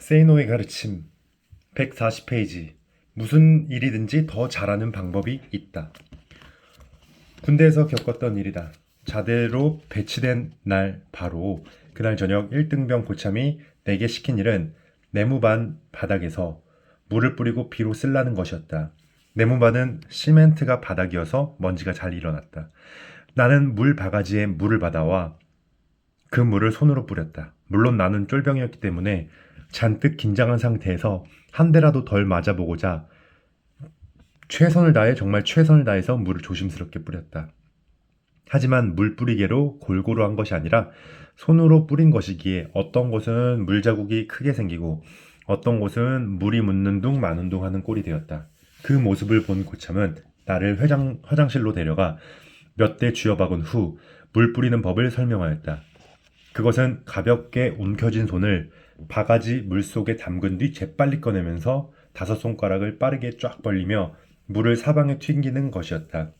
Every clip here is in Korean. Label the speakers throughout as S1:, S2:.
S1: 세이노의 가르침 140페이지. 무슨 일이든지 더 잘하는 방법이 있다. 군대에서 겪었던 일이다. 자대로 배치된 날 바로 그날 저녁 1등병 고참이 내게 시킨 일은 네모반 바닥에서 물을 뿌리고 비로 쓸라는 것이었다. 네모반은 시멘트가 바닥이어서 먼지가 잘 일어났다. 나는 물 바가지에 물을 받아와 그 물을 손으로 뿌렸다. 물론 나는 쫄병이었기 때문에 잔뜩 긴장한 상태에서 한 대라도 덜 맞아보고자 최선을 다해 정말 최선을 다해서 물을 조심스럽게 뿌렸다. 하지만 물 뿌리개로 골고루 한 것이 아니라 손으로 뿌린 것이기에 어떤 곳은 물자국이 크게 생기고 어떤 곳은 물이 묻는 둥 마는 둥 하는 꼴이 되었다. 그 모습을 본 고참은 나를 화장실로 데려가 몇 대 쥐어박은 후 물 뿌리는 법을 설명하였다. 그것은 가볍게 움켜쥔 손을 바가지 물속에 담근 뒤 재빨리 꺼내면서 다섯 손가락을 빠르게 쫙 벌리며 물을 사방에 튕기는 것이었다.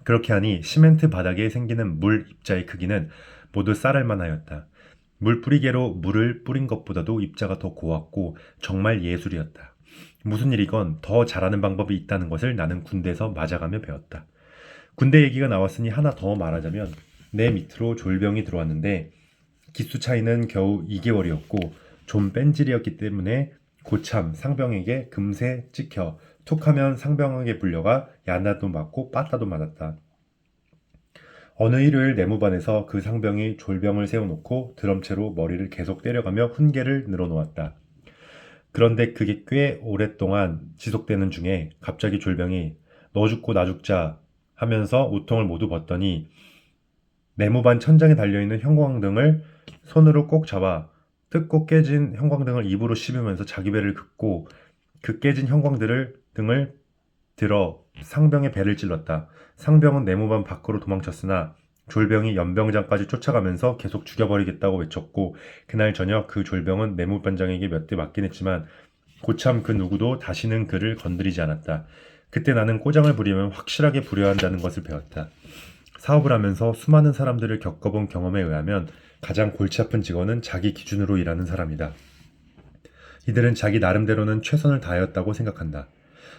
S1: 그렇게 하니 시멘트 바닥에 생기는 물 입자의 크기는 모두 쌀알만 하였다. 물 뿌리개로 물을 뿌린 것보다도 입자가 더 고왔고 정말 예술이었다. 무슨 일이건 더 잘하는 방법이 있다는 것을 나는 군대에서 맞아가며 배웠다. 군대 얘기가 나왔으니 하나 더 말하자면 내 밑으로 졸병이 들어왔는데 기수 차이는 겨우 2개월이었고 좀 뺀질이었기 때문에 고참 상병에게 금세 찍혀 툭하면 상병에게 불려가 야나도 맞고 빠따도 맞았다. 어느 일요일 내무반에서 그 상병이 졸병을 세워놓고 드럼체로 머리를 계속 때려가며 훈계를 늘어놓았다. 그런데 그게 꽤 오랫동안 지속되는 중에 갑자기 졸병이 너 죽고 나 죽자 하면서 우통을 모두 벗더니 네모반 천장에 달려있는 형광등을 손으로 꼭 잡아 뜯고 깨진 형광등을 입으로 씹으면서 자기 배를 긋고 그 깨진 형광등을 들어 상병의 배를 찔렀다. 상병은 네모반 밖으로 도망쳤으나 졸병이 연병장까지 쫓아가면서 계속 죽여버리겠다고 외쳤고 그날 저녁 그 졸병은 네모반장에게 몇 대 맞긴 했지만 고참 그 누구도 다시는 그를 건드리지 않았다. 그때 나는 꼬장을 부리면 확실하게 부려야 한다는 것을 배웠다. 사업을 하면서 수많은 사람들을 겪어본 경험에 의하면 가장 골치 아픈 직원은 자기 기준으로 일하는 사람이다. 이들은 자기 나름대로는 최선을 다하였다고 생각한다.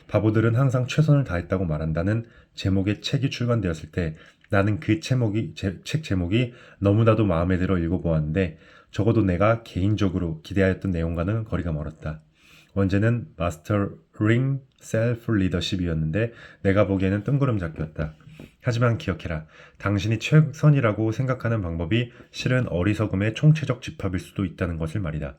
S1: 바보들은 항상 최선을 다했다고 말한다는 제목의 책이 출간되었을 때 나는 그 책 제목이 너무나도 마음에 들어 읽어보았는데 적어도 내가 개인적으로 기대하였던 내용과는 거리가 멀었다. 원제는 Mastering Self-Leadership이었는데 내가 보기에는 뜬구름 잡기였다. 하지만 기억해라. 당신이 최선이라고 생각하는 방법이 실은 어리석음의 총체적 집합일 수도 있다는 것을 말이다.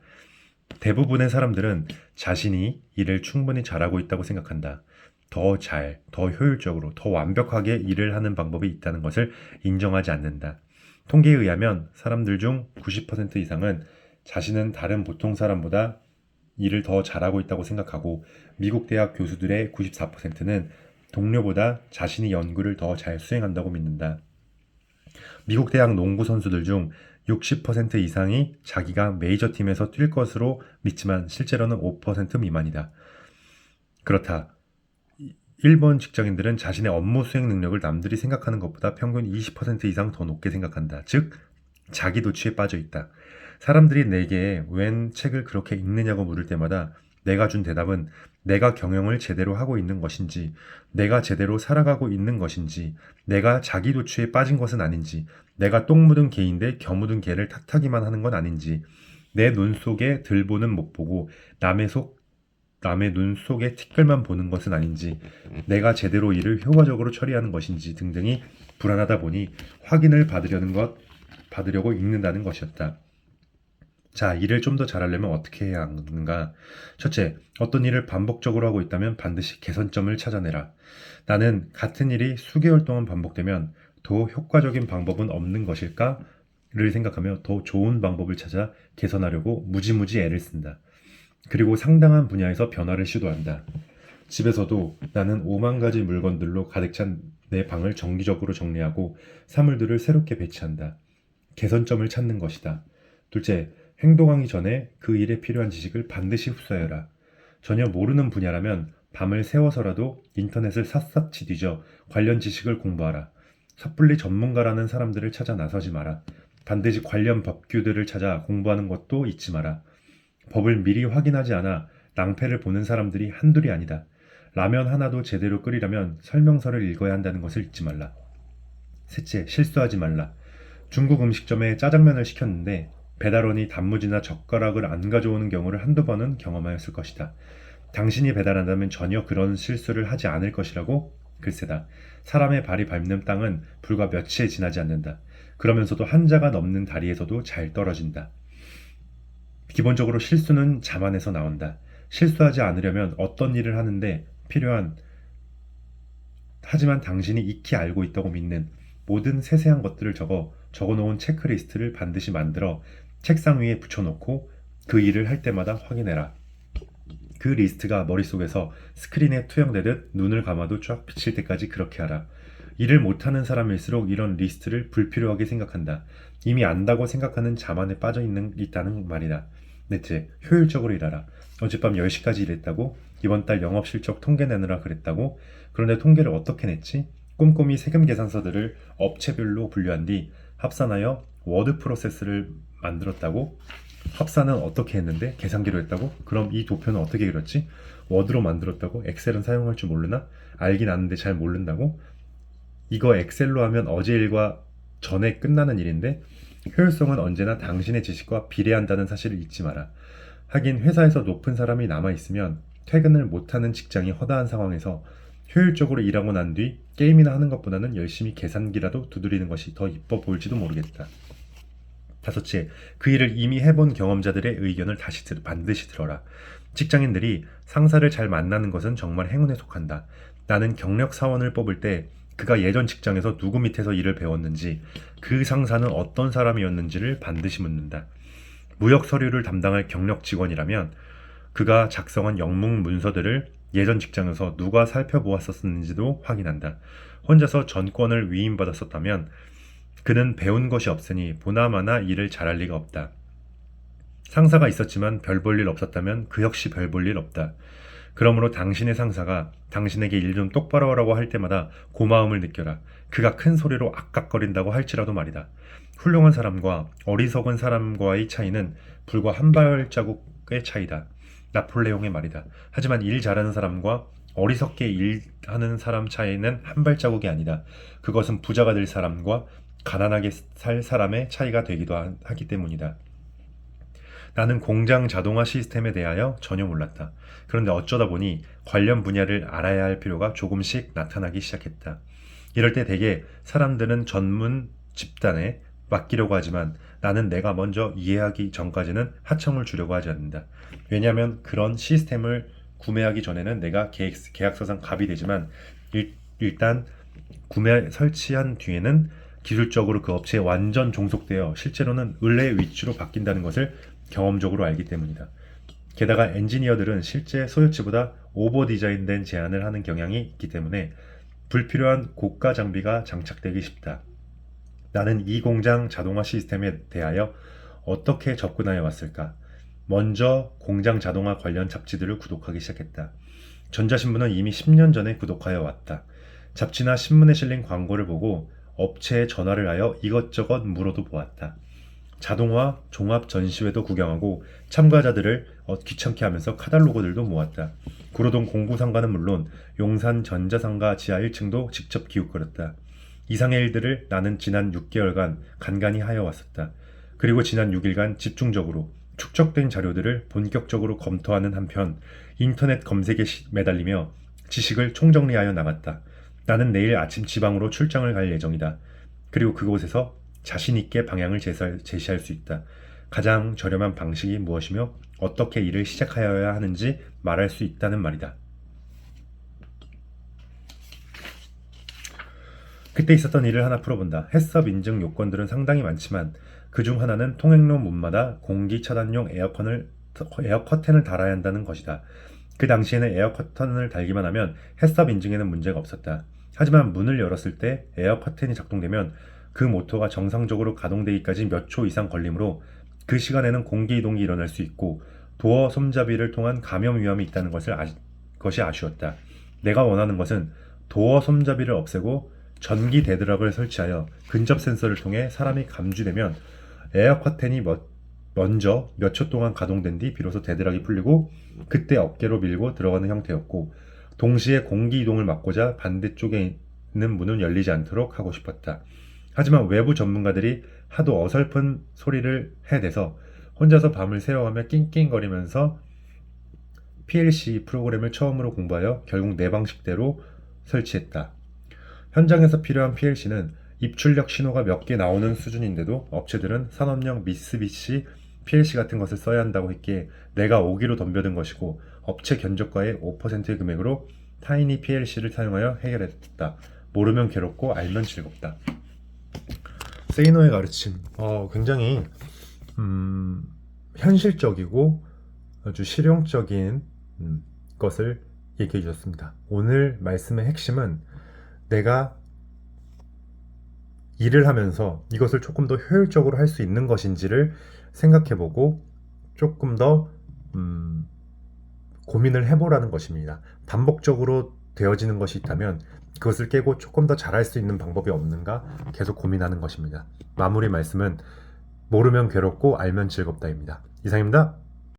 S1: 대부분의 사람들은 자신이 일을 충분히 잘하고 있다고 생각한다. 더 효율적으로, 더 완벽하게 일을 하는 방법이 있다는 것을 인정하지 않는다. 통계에 의하면 사람들 중 90% 이상은 자신은 다른 보통 사람보다 일을 더 잘하고 있다고 생각하고 미국 대학 교수들의 94%는 동료보다 자신이 연구를 더 잘 수행한다고 믿는다. 미국 대학 농구 선수들 중 60% 이상이 자기가 메이저 팀에서 뛸 것으로 믿지만 실제로는 5% 미만이다. 그렇다. 일본 직장인들은 자신의 업무 수행 능력을 남들이 생각하는 것보다 평균 20% 이상 더 높게 생각한다. 즉, 자기 도취에 빠져 있다. 사람들이 내게 웬 책을 그렇게 읽느냐고 물을 때마다 내가 준 대답은 내가 경영을 제대로 하고 있는 것인지, 내가 제대로 살아가고 있는 것인지, 내가 자기 도취에 빠진 것은 아닌지, 내가 똥 묻은 개인데 겨 묻은 개를 탓하기만 하는 건 아닌지, 내 눈 속에 들보는 못 보고 남의 눈 속에 티끌만 보는 것은 아닌지, 내가 제대로 일을 효과적으로 처리하는 것인지 등등이 불안하다 보니 확인을 받으려고 읽는다는 것이었다. 자, 일을 좀 더 잘하려면 어떻게 해야 하는가? 첫째, 어떤 일을 반복적으로 하고 있다면 반드시 개선점을 찾아내라. 나는 같은 일이 수개월 동안 반복되면 더 효과적인 방법은 없는 것일까? 를 생각하며 더 좋은 방법을 찾아 개선하려고 무지무지 애를 쓴다. 그리고 상당한 분야에서 변화를 시도한다. 집에서도 나는 5만 가지 물건들로 가득 찬 내 방을 정기적으로 정리하고 사물들을 새롭게 배치한다. 개선점을 찾는 것이다. 둘째, 행동하기 전에 그 일에 필요한 지식을 반드시 흡수하여라. 전혀 모르는 분야라면 밤을 새워서라도 인터넷을 샅샅이 뒤져 관련 지식을 공부하라. 섣불리 전문가라는 사람들을 찾아 나서지 마라. 반드시 관련 법규들을 찾아 공부하는 것도 잊지 마라. 법을 미리 확인하지 않아 낭패를 보는 사람들이 한둘이 아니다. 라면 하나도 제대로 끓이려면 설명서를 읽어야 한다는 것을 잊지 말라. 셋째, 실수하지 말라. 중국 음식점에 짜장면을 시켰는데 배달원이 단무지나 젓가락을 안 가져오는 경우를 한두 번은 경험하였을 것이다. 당신이 배달한다면 전혀 그런 실수를 하지 않을 것이라고? 글쎄다. 사람의 발이 밟는 땅은 불과 며칠에 지나지 않는다. 그러면서도 한자가 넘는 다리에서도 잘 떨어진다. 기본적으로 실수는 자만에서 나온다. 실수하지 않으려면 어떤 일을 하는데 필요한 하지만 당신이 익히 알고 있다고 믿는 모든 세세한 것들을 적어놓은 체크리스트를 반드시 만들어 책상 위에 붙여놓고 그 일을 할 때마다 확인해라. 그 리스트가 머릿속에서 스크린에 투영되듯 눈을 감아도 쫙 비칠 때까지 그렇게 하라. 일을 못하는 사람일수록 이런 리스트를 불필요하게 생각한다. 이미 안다고 생각하는 자만에 있다는 말이다. 넷째, 효율적으로 일하라. 어젯밤 10시까지 일했다고? 이번 달 영업실적 통계 내느라 그랬다고? 그런데 통계를 어떻게 냈지? 꼼꼼히 세금 계산서들을 업체별로 분류한 뒤 합산하여 워드 프로세스를 만들었다고? 합산은 어떻게 했는데? 계산기로 했다고? 그럼 이 도표는 어떻게 그렸지? 워드로 만들었다고? 엑셀은 사용할 줄 모르나? 알긴 아는데 잘 모른다고? 이거 엑셀로 하면 어제 일과 전에 끝나는 일인데 효율성은 언제나 당신의 지식과 비례한다는 사실을 잊지 마라. 하긴 회사에서 높은 사람이 남아있으면 퇴근을 못하는 직장이 허다한 상황에서 효율적으로 일하고 난 뒤 게임이나 하는 것보다는 열심히 계산기라도 두드리는 것이 더 이뻐 보일지도 모르겠다. 다섯째, 그 일을 이미 해본 경험자들의 의견을 반드시 들어라. 직장인들이 상사를 잘 만나는 것은 정말 행운에 속한다. 나는 경력 사원을 뽑을 때 그가 예전 직장에서 누구 밑에서 일을 배웠는지, 그 상사는 어떤 사람이었는지를 반드시 묻는다. 무역 서류를 담당할 경력 직원이라면 그가 작성한 영문 문서들을 예전 직장에서 누가 살펴보았었는지도 확인한다. 혼자서 전권을 위임받았었다면 그는 배운 것이 없으니 보나마나 일을 잘할 리가 없다. 상사가 있었지만 별 볼 일 없었다면 그 역시 별 볼 일 없다. 그러므로 당신의 상사가 당신에게 일 좀 똑바로 하라고 할 때마다 고마움을 느껴라. 그가 큰 소리로 악각거린다고 할지라도 말이다. 훌륭한 사람과 어리석은 사람과의 차이는 불과 한 발자국의 차이다. 나폴레옹의 말이다. 하지만 일 잘하는 사람과 어리석게 일하는 사람 차이는 한 발자국이 아니다. 그것은 부자가 될 사람과 가난하게 살 사람의 차이가 되기도 하기 때문이다. 나는 공장 자동화 시스템에 대하여 전혀 몰랐다. 그런데 어쩌다 보니 관련 분야를 알아야 할 필요가 조금씩 나타나기 시작했다. 이럴 때 대개 사람들은 전문 집단에 맡기려고 하지만 나는 내가 먼저 이해하기 전까지는 하청을 주려고 하지 않는다. 왜냐하면 그런 시스템을 구매하기 전에는 내가 계약서상 갑이 되지만 일단 구매 설치한 뒤에는 기술적으로 그 업체에 완전 종속되어 실제로는 의뢰의 위치로 바뀐다는 것을 경험적으로 알기 때문이다. 게다가 엔지니어들은 실제 소요치보다 오버 디자인된 제안을 하는 경향이 있기 때문에 불필요한 고가 장비가 장착되기 쉽다. 나는 이 공장 자동화 시스템에 대하여 어떻게 접근하여 왔을까? 먼저 공장 자동화 관련 잡지들을 구독하기 시작했다. 전자신문은 이미 10년 전에 구독하여 왔다. 잡지나 신문에 실린 광고를 보고 업체에 전화를 하여 이것저것 물어도 보았다. 자동화 종합 전시회도 구경하고 참가자들을 귀찮게 하면서 카탈로그들도 모았다. 구로동 공구상가는 물론 용산 전자상가 지하 1층도 직접 기웃거렸다. 이상의 일들을 나는 지난 6개월간 간간히 하여 왔었다. 그리고 지난 6일간 집중적으로 축적된 자료들을 본격적으로 검토하는 한편 인터넷 검색에 매달리며 지식을 총정리하여 나갔다. 나는 내일 아침 지방으로 출장을 갈 예정이다. 그리고 그곳에서 자신 있게 방향을 제시할 수 있다. 가장 저렴한 방식이 무엇이며 어떻게 일을 시작하여야 하는지 말할 수 있다는 말이다. 그때 있었던 일을 하나 풀어본다. 해썹 인증 요건들은 상당히 많지만 그 중 하나는 통행로 문마다 공기 차단용 에어 커튼을 달아야 한다는 것이다. 그 당시에는 에어 커튼을 달기만 하면 해썹 인증에는 문제가 없었다. 하지만 문을 열었을 때 에어 커튼이 작동되면 그 모터가 정상적으로 가동되기까지 몇 초 이상 걸리므로 그 시간에는 공기 이동이 일어날 수 있고 도어 손잡이를 통한 감염 위험이 있다는 것이 아쉬웠다. 내가 원하는 것은 도어 손잡이를 없애고 전기 데드락을 설치하여 근접 센서를 통해 사람이 감지되면 에어 커튼이 먼저 몇 초 동안 가동된 뒤 비로소 대드락이 풀리고 그때 어깨로 밀고 들어가는 형태였고 동시에 공기 이동을 막고자 반대쪽에 있는 문은 열리지 않도록 하고 싶었다. 하지만 외부 전문가들이 하도 어설픈 소리를 해대서 혼자서 밤을 새워가며 낑낑거리면서 PLC 프로그램을 처음으로 공부하여 결국 내 방식대로 설치했다. 현장에서 필요한 PLC는 입출력 신호가 몇 개 나오는 수준인데도 업체들은 산업용 미쓰비시 PLC 같은 것을 써야 한다고 했기에 내가 오기로 덤벼든 것이고 업체 견적가의 5%의 금액으로 타이니 PLC를 사용하여 해결했다. 모르면 괴롭고 알면 즐겁다. 세이노의 가르침. 굉장히 현실적이고 아주 실용적인 것을 얘기해 주셨습니다. 오늘 말씀의 핵심은 내가 일을 하면서 이것을 조금 더 효율적으로 할 수 있는 것인지를 생각해보고 조금 더 고민을 해보라는 것입니다. 반복적으로 되어지는 것이 있다면 그것을 깨고 조금 더 잘할 수 있는 방법이 없는가 계속 고민하는 것입니다. 마무리 말씀은 모르면 괴롭고 알면 즐겁다입니다. 이상입니다.